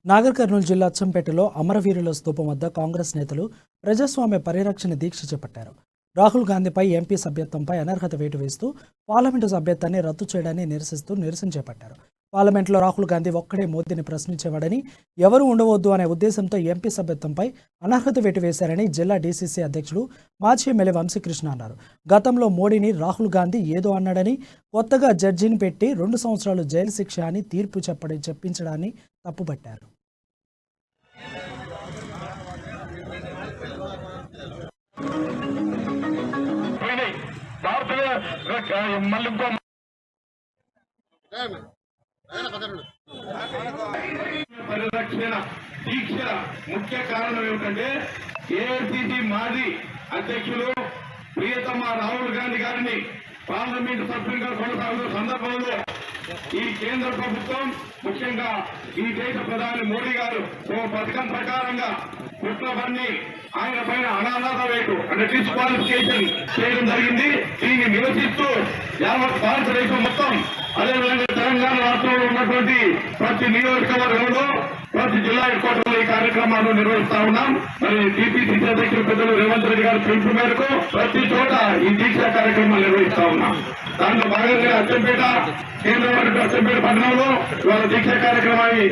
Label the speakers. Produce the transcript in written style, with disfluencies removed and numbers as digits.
Speaker 1: నాగర్ కర్నూలు జిల్లా అచ్చంపేటలో అమరవీరుల స్తూపం వద్ద కాంగ్రెస్ నేతలు ప్రజాస్వామ్య పరిరక్షణ దీక్ష చేపట్టారు. రాహుల్ గాంధీపై ఎంపీ సభ్యత్వంపై అనర్హత వేటు వేస్తూ పార్లమెంటు సభ్యత్వాన్ని రద్దు చేయడాన్ని నిరసిస్తూ నిరసన చేపట్టారు. పార్లమెంట్లో రాహుల్ గాంధీ ఒక్కడే మోదీని ప్రశ్నించేవాడని, ఎవరూ ఉండవద్దు అనే ఉద్దేశంతో ఎంపీ సభ్యత్వంపై అనర్హత వేటు వేశారని జిల్లా డీసీసీ అధ్యక్షుడు మాజీ ఎమ్మెల్యే వంశీకృష్ణ అన్నారు. గతంలో మోడీని రాహుల్ గాంధీ ఏదో అన్నాడని, కొత్తగా జడ్జిని పెట్టి 2 సంవత్సరాలు జైలు శిక్ష అని తీర్పు చెప్పించడాన్ని తప్పుపట్టారు.
Speaker 2: పరిరక్షణ దీక్ష ముఖ్య కారణం ఏమిటంటే ఏఐసిసి మాజీ అధ్యక్షులు ప్రియతమ రాహుల్ గాంధీ గారిని పార్లమెంటు సభ్యులుగా కొనసాగుతున్న సందర్భంలో ఈ కేంద్ర ప్రభుత్వం, ముఖ్యంగా ఈ దేశ ప్రధాని మోడీ గారు ఓ పథకం ప్రకారంగా కుట్రవన్నీ ఆయన పైన అనర్హత వేటు అంటే డిస్క్వాలిఫికేషన్ చేయడం జరిగింది. దీన్ని నిరసిస్తూ యావత్ భారతదేశం మొత్తం, అదేవిధంగా తెలంగాణ రాష్ట్రంలో ఉన్నటువంటి ప్రతి నియోజకవర్గంలో, ప్రతి జిల్లా హెడ్ క్వార్టర్లో ఈ కార్యక్రమాలు నిర్వహిస్తా ఉన్నాం. మరి టీపీసీసీ అధ్యక్షులు పెద్దలు రేవంత్ రెడ్డి గారి పిలుపు మేరకు ప్రతి చోట ఈ దీక్షా కార్యక్రమాలు నిర్వహిస్తా ఉన్నాం. దాంట్లో భాగంగా అచ్చంపేట కేంద్రం అచ్చంపేట పట్టణంలో ఇవాళ దీక్షా కార్యక్రమాన్ని